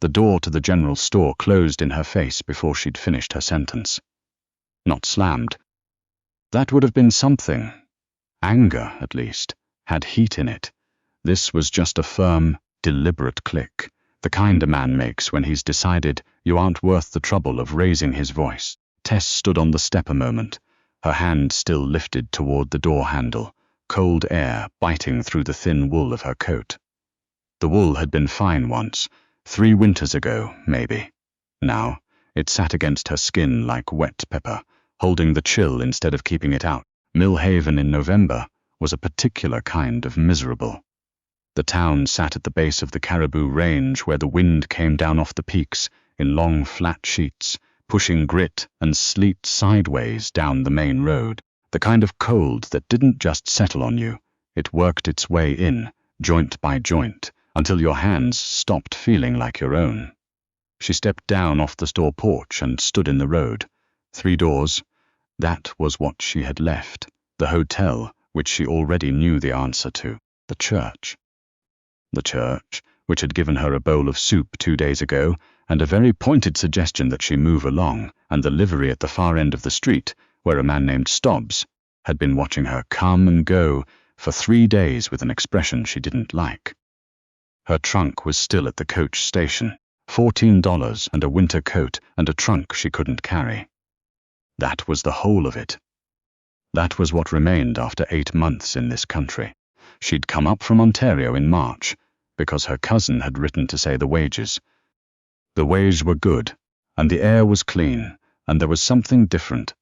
The door to the general store closed in her face before she'd finished her sentence. Not slammed. That would have been something. Anger, at least, had heat in it. This was just a firm, deliberate click, the kind a man makes when he's decided you aren't worth the trouble of raising his voice. Tess stood on the step a moment, her hand still lifted toward the door handle, cold air biting through the thin wool of her coat. The wool had been fine once, 3 winters ago, maybe. Now, it sat against her skin like wet pepper, holding the chill instead of keeping it out. Millhaven in November was a particular kind of miserable. The town sat at the base of the Caribou Range where the wind came down off the peaks in long flat sheets, pushing grit and sleet sideways down the main road, the kind of cold that didn't just settle on you, it worked its way in, joint by joint, until your hands stopped feeling like your own. She stepped down off the store porch and stood in the road. 3 doors. That was what she had left, the hotel, which she already knew the answer to, the church. The church, which had given her a bowl of soup 2 days ago, and a very pointed suggestion that she move along, and the livery at the far end of the street, where a man named Stobbs had been watching her come and go for 3 days with an expression she didn't like. Her trunk was still at the coach station, $14 and a winter coat and a trunk she couldn't carry. That was the whole of it. That was what remained after 8 months in this country. She'd come up from Ontario in March, because her cousin had written to say the wages. The wages were good, and the air was clean, and there was something different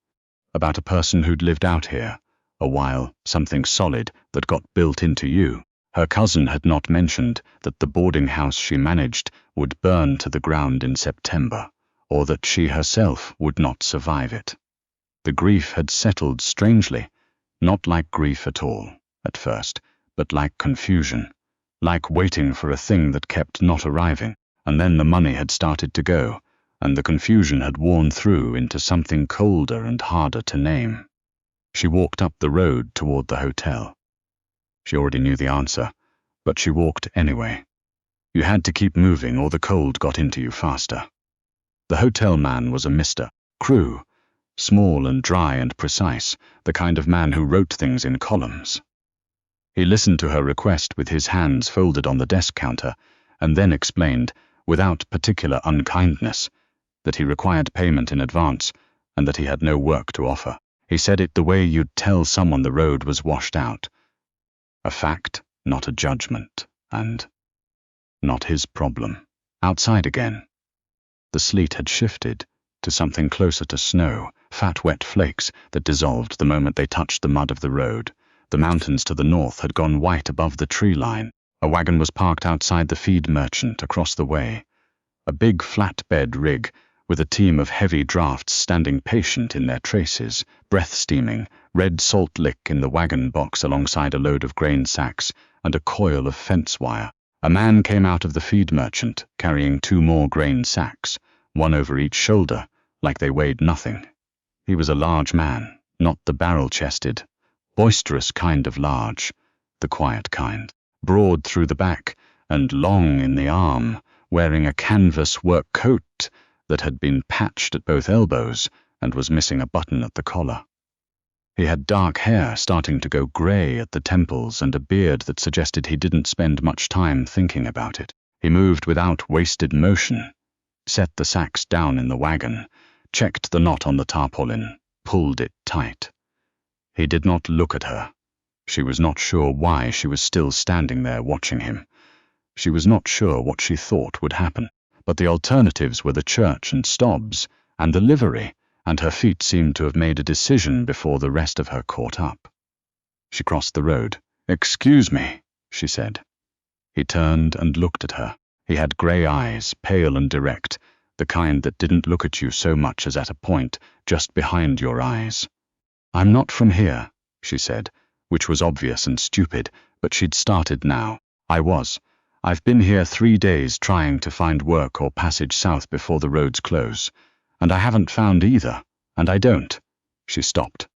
about a person who'd lived out here a while, something solid that got built into you. Her cousin had not mentioned that the boarding house she managed would burn to the ground in September, or that she herself would not survive it. The grief had settled strangely, not like grief at all, at first, but like confusion, like waiting for a thing that kept not arriving, and then the money had started to go, and the confusion had worn through into something colder and harder to name. She walked up the road toward the hotel. She already knew the answer, but she walked anyway. You had to keep moving or the cold got into you faster. The hotel man was a Mr. Crew, small and dry and precise, the kind of man who wrote things in columns. He listened to her request with his hands folded on the desk counter, and then explained, without particular unkindness, that he required payment in advance and that he had no work to offer. He said it the way you'd tell someone the road was washed out. A fact, not a judgment, and not his problem. Outside again. The sleet had shifted to something closer to snow, fat wet flakes that dissolved the moment they touched the mud of the road. The mountains to the north had gone white above the tree line. A wagon was parked outside the feed merchant across the way. A big flatbed rig with a team of heavy drafts standing patient in their traces, breath steaming, red salt lick in the wagon box alongside a load of grain sacks and a coil of fence wire. A man came out of the feed merchant carrying 2 more grain sacks, one over each shoulder, like they weighed nothing. He was a large man, not the barrel-chested, boisterous kind of large, the quiet kind, broad through the back and long in the arm, wearing a canvas work coat that had been patched at both elbows and was missing a button at the collar. He had dark hair starting to go grey at the temples and a beard that suggested he didn't spend much time thinking about it. He moved without wasted motion, set the sacks down in the wagon, checked the knot on the tarpaulin, pulled it tight. He did not look at her. She was not sure why she was still standing there watching him. She was not sure what she thought would happen, but the alternatives were the church and Stobbs, and the livery, and her feet seemed to have made a decision before the rest of her caught up. She crossed the road. "Excuse me," she said. He turned and looked at her. He had grey eyes, pale and direct, the kind that didn't look at you so much as at a point just behind your eyes. "I'm not from here," she said, which was obvious and stupid, but she'd started now. I've been here 3 days trying to find work or passage south before the roads close, and I haven't found either, and I don't." She stopped.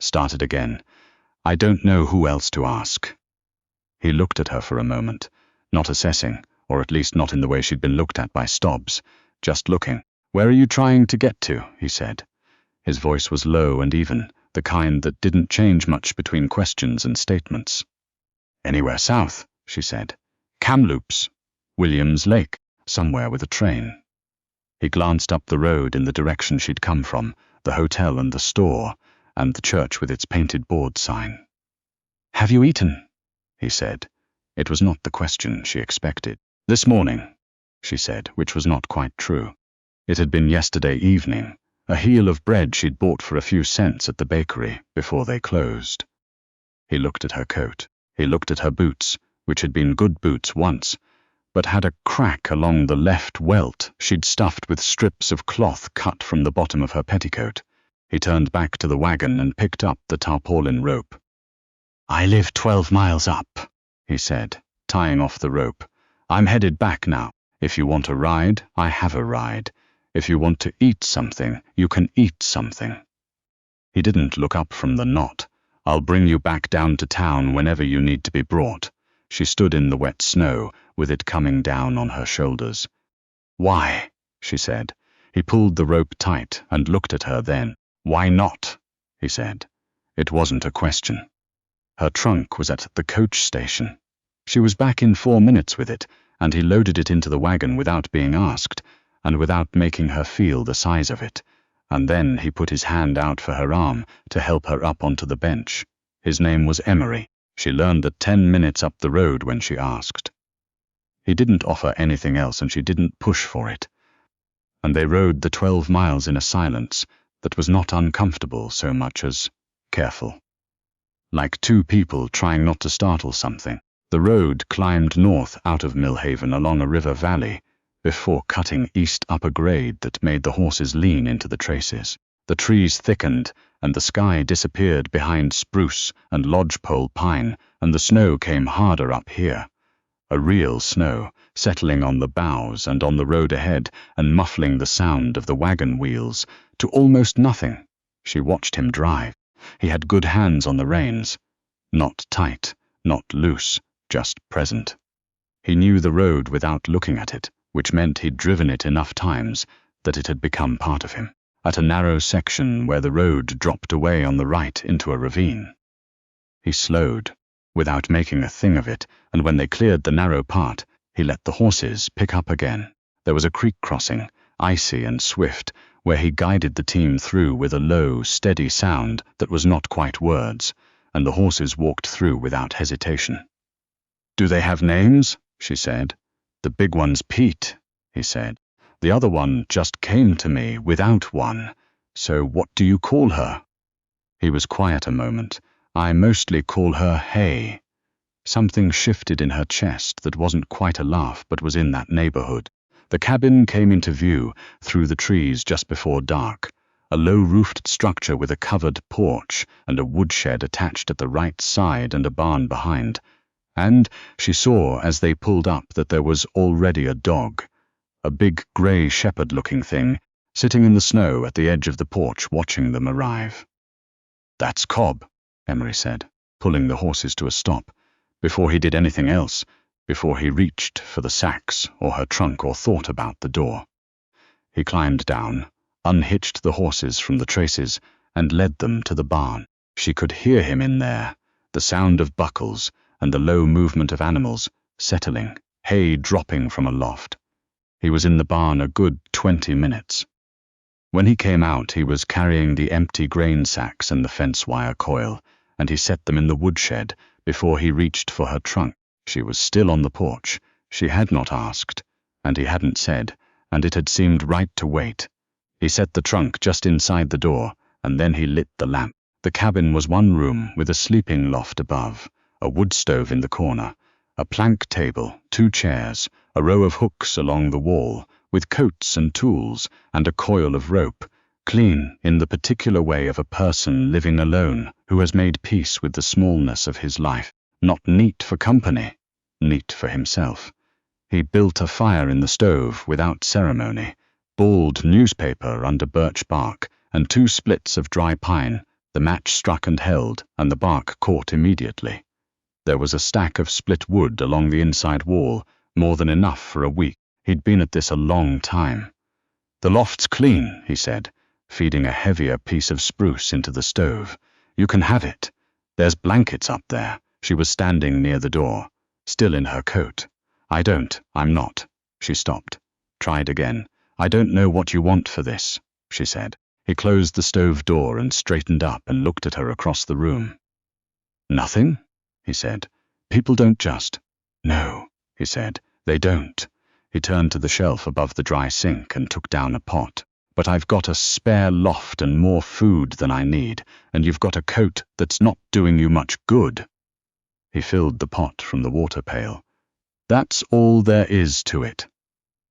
Started again. "I don't know who else to ask." He looked at her for a moment, not assessing, or at least not in the way she'd been looked at by Stobbs, just looking. "Where are you trying to get to?" he said. His voice was low and even, the kind that didn't change much between questions and statements. "Anywhere south," she said. "Kamloops, Williams Lake, somewhere with a train." He glanced up the road in the direction she'd come from, the hotel and the store, and the church with its painted board sign. "Have you eaten?" he said. It was not the question she expected. "This morning," she said, which was not quite true. It had been yesterday evening, a heel of bread she'd bought for a few cents at the bakery before they closed. He looked at her coat. He looked at her boots, which had been good boots once, but had a crack along the left welt she'd stuffed with strips of cloth cut from the bottom of her petticoat. He turned back to the wagon and picked up the tarpaulin rope. "I live 12 miles up," he said, tying off the rope. "I'm headed back now. If you want a ride, I have a ride. If you want to eat something, you can eat something." He didn't look up from the knot. "I'll bring you back down to town whenever you need to be brought." She stood in the wet snow, with it coming down on her shoulders. "Why?" she said. He pulled the rope tight and looked at her then. "Why not?" he said. It wasn't a question. Her trunk was at the coach station. She was back in 4 minutes with it, and he loaded it into the wagon without being asked, and without making her feel the size of it, and then he put his hand out for her arm to help her up onto the bench. His name was Emery. She learned that 10 minutes up the road when she asked. He didn't offer anything else, and she didn't push for it. And they rode the 12 miles in a silence that was not uncomfortable so much as careful. Like two people trying not to startle something. The road climbed north out of Millhaven along a river valley, before cutting east up a grade that made the horses lean into the traces. The trees thickened, and the sky disappeared behind spruce and lodgepole pine, and the snow came harder up here. A real snow, settling on the boughs and on the road ahead, and muffling the sound of the wagon wheels to almost nothing. She watched him drive. He had good hands on the reins. Not tight, not loose, just present. He knew the road without looking at it, which meant he'd driven it enough times that it had become part of him, at a narrow section where the road dropped away on the right into a ravine. He slowed, without making a thing of it, and when they cleared the narrow part, he let the horses pick up again. There was a creek crossing, icy and swift, where he guided the team through with a low, steady sound that was not quite words, and the horses walked through without hesitation. "Do they have names?" she said. "The big one's Pete," he said. "The other one just came to me without one. So what do you call her?" He was quiet a moment. "I mostly call her Hay." Something shifted in her chest that wasn't quite a laugh but was in that neighborhood. The cabin came into view through the trees just before dark, a low-roofed structure with a covered porch and a woodshed attached at the right side and a barn behind. And she saw as they pulled up that there was already a dog, a big grey shepherd-looking thing, sitting in the snow at the edge of the porch watching them arrive. "That's Cobb," Emery said, pulling the horses to a stop, before he did anything else, before he reached for the sacks or her trunk or thought about the door. He climbed down, unhitched the horses from the traces, and led them to the barn. She could hear him in there, the sound of buckles and the low movement of animals, settling, hay dropping from aloft. He was in the barn a good 20 minutes. When he came out, he was carrying the empty grain sacks and the fence wire coil, and he set them in the woodshed before he reached for her trunk. She was still on the porch. She had not asked, and he hadn't said, and it had seemed right to wait. He set the trunk just inside the door, and then he lit the lamp. The cabin was one room with a sleeping loft above, a wood stove in the corner, a plank table, 2 chairs, a row of hooks along the wall, with coats and tools, and a coil of rope, clean in the particular way of a person living alone who has made peace with the smallness of his life. Not neat for company, neat for himself. He built a fire in the stove without ceremony, balled newspaper under birch bark, and 2 splits of dry pine. The match struck and held, and the bark caught immediately. There was a stack of split wood along the inside wall, more than enough for a week. He'd been at this a long time. "The loft's clean," he said, feeding a heavier piece of spruce into the stove. "You can have it. There's blankets up there." She was standing near the door, still in her coat. I'm not." She stopped. Tried again. "I don't know what you want for this," she said. He closed the stove door and straightened up and looked at her across the room. "Nothing?" he said. "People don't just—" "No," he said, "they don't." He turned to the shelf above the dry sink and took down a pot. "But I've got a spare loft and more food than I need, and you've got a coat that's not doing you much good." He filled the pot from the water pail. "That's all there is to it."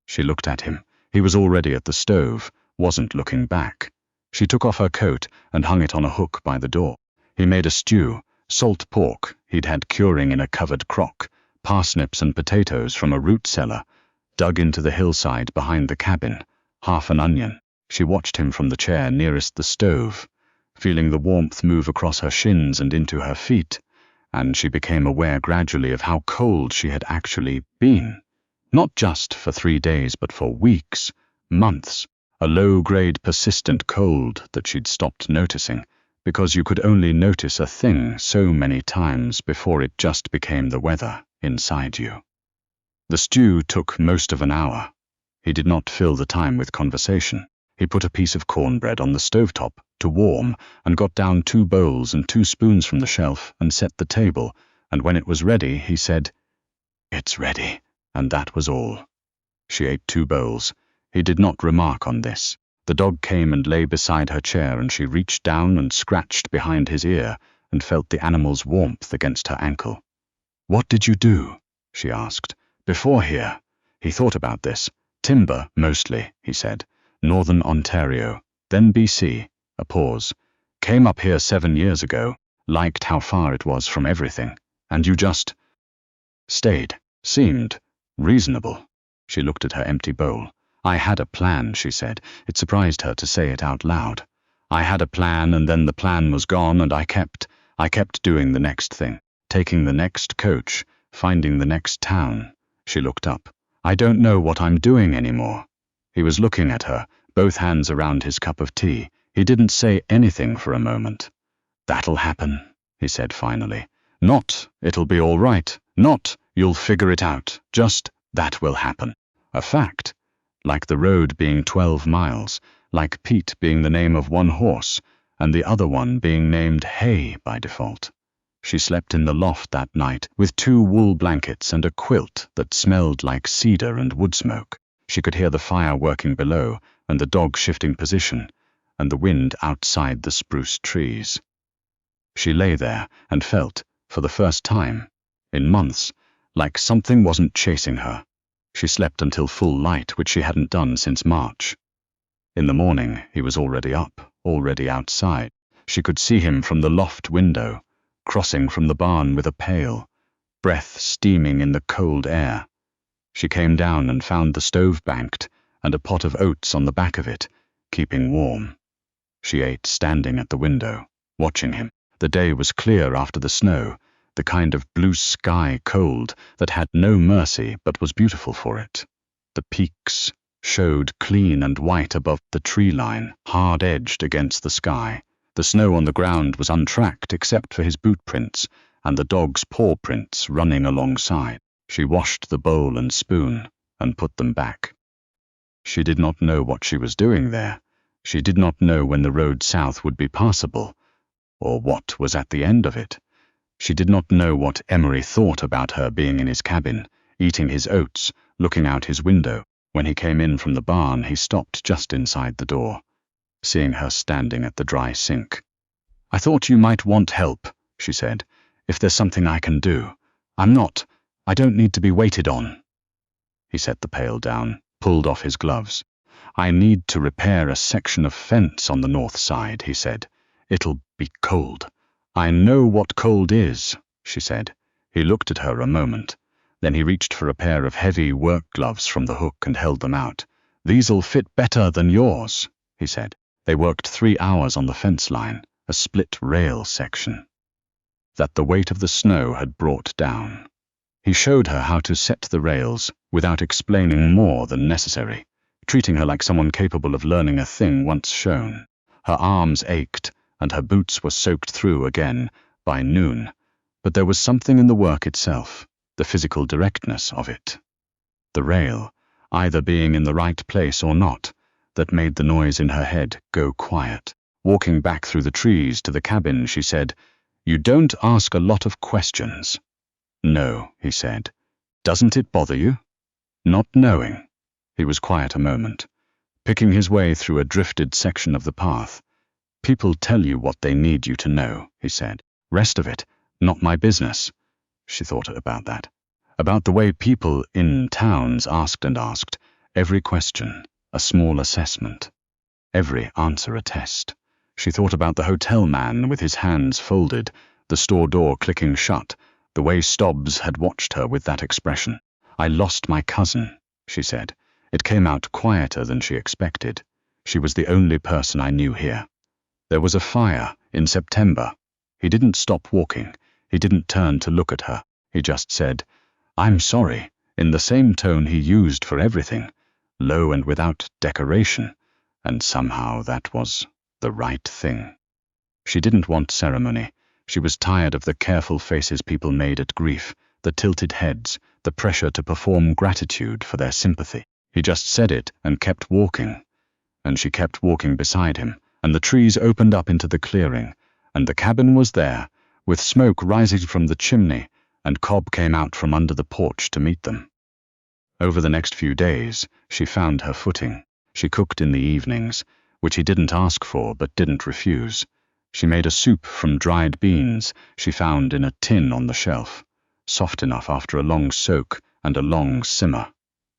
She looked at him. He was already at the stove, wasn't looking back. She took off her coat and hung it on a hook by the door. He made a stew, salt pork he'd had curing in a covered crock, parsnips and potatoes from a root cellar, dug into the hillside behind the cabin, half an onion. She watched him from the chair nearest the stove, feeling the warmth move across her shins and into her feet, and she became aware gradually of how cold she had actually been. Not just for 3 days, but for weeks, months, a low-grade persistent cold that she'd stopped noticing, because you could only notice a thing so many times before it just became the weather inside you. The stew took most of an hour. He did not fill the time with conversation. He put a piece of cornbread on the stovetop to warm and got down 2 bowls and 2 spoons from the shelf and set the table, and when it was ready, he said, "It's ready," and that was all. She ate 2 bowls. He did not remark on this. The dog came and lay beside her chair, and she reached down and scratched behind his ear and felt the animal's warmth against her ankle. "What did you do?" she asked. "Before here?" He thought about this. "Timber, mostly," he said. "Northern Ontario, then BC, a pause. Came up here 7 years ago, liked how far it was from everything. And you just stayed. Seemed reasonable." She looked at her empty bowl. "I had a plan," she said. It surprised her to say it out loud. "I had a plan, and then the plan was gone, and I kept doing the next thing, taking the next coach, finding the next town." She looked up. "I don't know what I'm doing anymore." He was looking at her, both hands around his cup of tea. He didn't say anything for a moment. "That'll happen," he said finally. "Not, it'll be all right. Not, you'll figure it out. Just, that will happen. A fact. Like the road being 12 miles, like Pete being the name of one horse, and the other one being named Hay by default." She slept in the loft that night with 2 wool blankets and a quilt that smelled like cedar and wood smoke. She could hear the fire working below, and the dog shifting position, and the wind outside the spruce trees. She lay there and felt, for the first time, in months, like something wasn't chasing her. She slept until full light, which she hadn't done since March. In the morning, he was already up, already outside. She could see him from the loft window, crossing from the barn with a pail, breath steaming in the cold air. She came down and found the stove banked, and a pot of oats on the back of it, keeping warm. She ate standing at the window, watching him. The day was clear after the snow, the kind of blue sky cold that had no mercy but was beautiful for it. The peaks showed clean and white above the tree line, hard-edged against the sky. The snow on the ground was untracked except for his boot prints and the dog's paw prints running alongside. She washed the bowl and spoon and put them back. She did not know what she was doing there. She did not know when the road south would be passable, or what was at the end of it. She did not know what Emery thought about her being in his cabin, eating his oats, looking out his window. When he came in from the barn, he stopped just inside the door, seeing her standing at the dry sink. "I thought you might want help," she said. "If there's something I can do. I don't need to be waited on." He set the pail down, pulled off his gloves. "I need to repair a section of fence on the north side," he said. "It'll be cold." "I know what cold is," she said. He looked at her a moment. Then he reached for a pair of heavy work gloves from the hook and held them out. "These'll fit better than yours," he said. They worked 3 hours on the fence line, a split rail section that the weight of the snow had brought down. He showed her how to set the rails without explaining more than necessary, treating her like someone capable of learning a thing once shown. Her arms ached, and her boots were soaked through again by noon, but there was something in the work itself, the physical directness of it. The rail, either being in the right place or not, that made the noise in her head go quiet. Walking back through the trees to the cabin, she said, "You don't ask a lot of questions." "No," he said. "Doesn't it bother you?" Not knowing. He was quiet a moment, picking his way through a drifted section of the path. "People tell you what they need you to know," he said. "Rest of it, not my business." She thought about that. About the way people in towns asked and asked, every question a small assessment, every answer a test. She thought about the hotel man with his hands folded, the store door clicking shut, the way Stobbs had watched her with that expression. "I lost my cousin," she said. It came out quieter than she expected. "She was the only person I knew here. There was a fire in September." He didn't stop walking. He didn't turn to look at her. He just said, "I'm sorry," in the same tone he used for everything, low and without decoration, and somehow that was the right thing. She didn't want ceremony. She was tired of the careful faces people made at grief, the tilted heads, the pressure to perform gratitude for their sympathy. He just said it and kept walking. And she kept walking beside him, and the trees opened up into the clearing, and the cabin was there, with smoke rising from the chimney, and Cobb came out from under the porch to meet them. Over the next few days, she found her footing. She cooked in the evenings, which he didn't ask for but didn't refuse. She made a soup from dried beans she found in a tin on the shelf, soft enough after a long soak and a long simmer.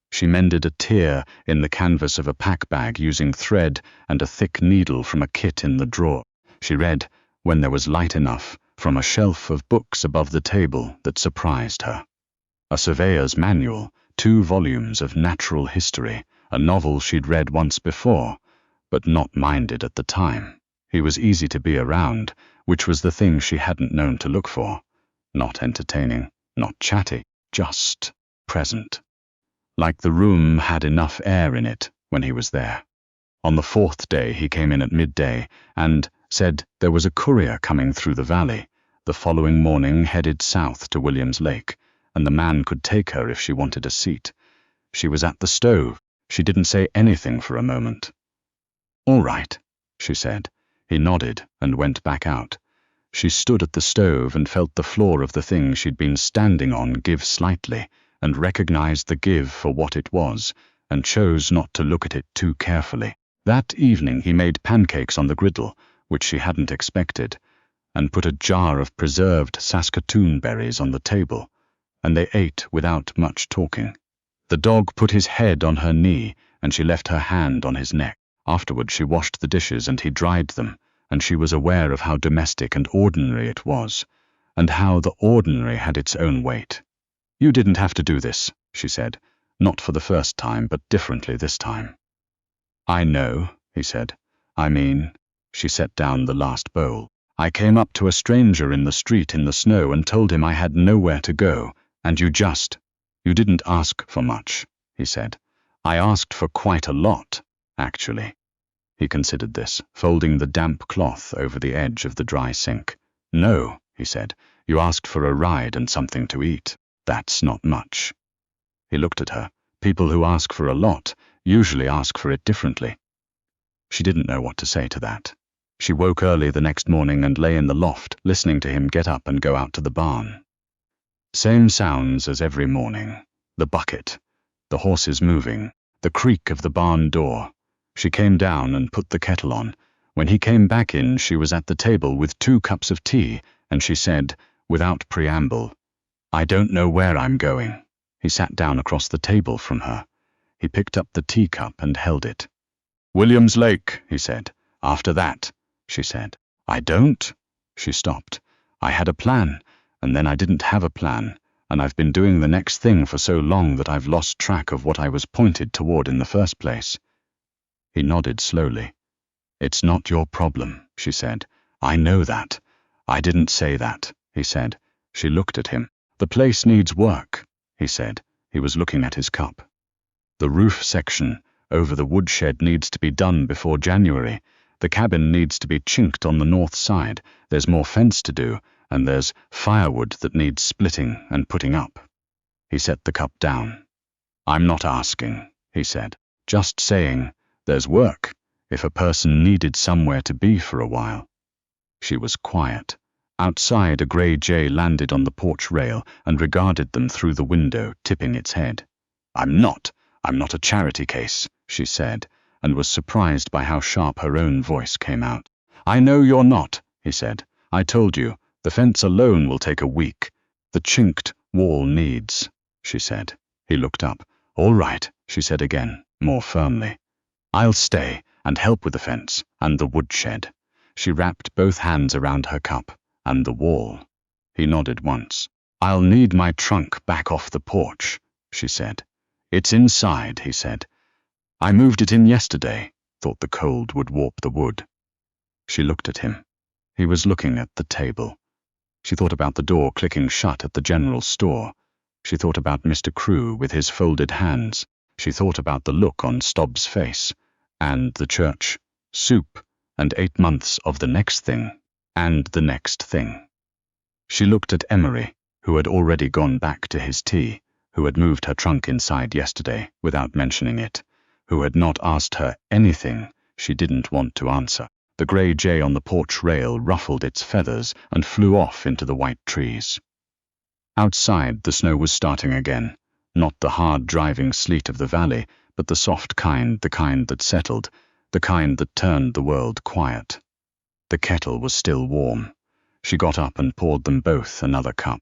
She mended a tear in the canvas of a pack bag using thread and a thick needle from a kit in the drawer. She read, when there was light enough, from a shelf of books above the table that surprised her. A surveyor's manual, 2 volumes of natural history, a novel she'd read once before, but not minded at the time. He was easy to be around, which was the thing she hadn't known to look for. Not entertaining, not chatty, just present. Like the room had enough air in it when he was there. On the 4th day he came in at midday and said there was a courier coming through the valley. The following morning headed south to Williams Lake, and the man could take her if she wanted a seat. She was at the stove. She didn't say anything for a moment. "All right," she said. He nodded and went back out. She stood at the stove and felt the floor of the thing she'd been standing on give slightly, and recognized the give for what it was, and chose not to look at it too carefully. That evening he made pancakes on the griddle, which she hadn't expected, and put a jar of preserved Saskatoon berries on the table, and they ate without much talking. The dog put his head on her knee, and she left her hand on his neck. Afterward she washed the dishes and he dried them, and she was aware of how domestic and ordinary it was, and how the ordinary had its own weight. "You didn't have to do this," she said, not for the first time, but differently this time. "I know," he said. "I mean," she set down the last bowl, "I came up to a stranger in the street in the snow and told him I had nowhere to go, and you didn't ask for much," he said. "I asked for quite a lot, actually." He considered this, folding the damp cloth over the edge of the dry sink. "No," he said, "you asked for a ride and something to eat. That's not much." He looked at her. People who ask for a lot usually ask for it differently. She didn't know what to say to that. She woke early the next morning and lay in the loft, listening to him get up and go out to the barn. Same sounds as every morning. The bucket, the horses moving, the creak of the barn door. She came down and put the kettle on. When he came back in, she was at the table with 2 cups of tea, and she said, without preamble, "I don't know where I'm going." He sat down across the table from her. He picked up the teacup and held it. "Williams Lake," he said. "After that," she said. "I don't." She stopped. "I had a plan, and then I didn't have a plan, and I've been doing the next thing for so long that I've lost track of what I was pointed toward in the first place." He nodded slowly. "It's not your problem," she said. "I know that." "I didn't say that," he said. She looked at him. The place needs work, he said. He was looking at his cup. The roof section over the woodshed needs to be done before January. The cabin needs to be chinked on the north side. There's more fence to do, and there's firewood that needs splitting and putting up. He set the cup down. I'm not asking, he said. Just saying, there's work, if a person needed somewhere to be for a while. She was quiet. Outside, a grey jay landed on the porch rail and regarded them through the window, tipping its head. I'm not a charity case, she said, and was surprised by how sharp her own voice came out. I know you're not, he said. I told you, the fence alone will take a week. The chinked wall needs, she said. He looked up. All right, she said again, more firmly. I'll stay and help with the fence and the woodshed. She wrapped both hands around her cup and the wall. He nodded once. I'll need my trunk back off the porch, she said. It's inside, he said. I moved it in yesterday, thought the cold would warp the wood. She looked at him. He was looking at the table. She thought about the door clicking shut at the general store. She thought about Mr. Crewe with his folded hands. She thought about the look on Stobbs' face, and the church, soup, and 8 months of the next thing, and the next thing. She looked at Emery, who had already gone back to his tea, who had moved her trunk inside yesterday without mentioning it, who had not asked her anything she didn't want to answer. The grey jay on the porch rail ruffled its feathers and flew off into the white trees. Outside, the snow was starting again, not the hard driving sleet of the valley, but the soft kind, the kind that settled, the kind that turned the world quiet. The kettle was still warm. She got up and poured them both another cup.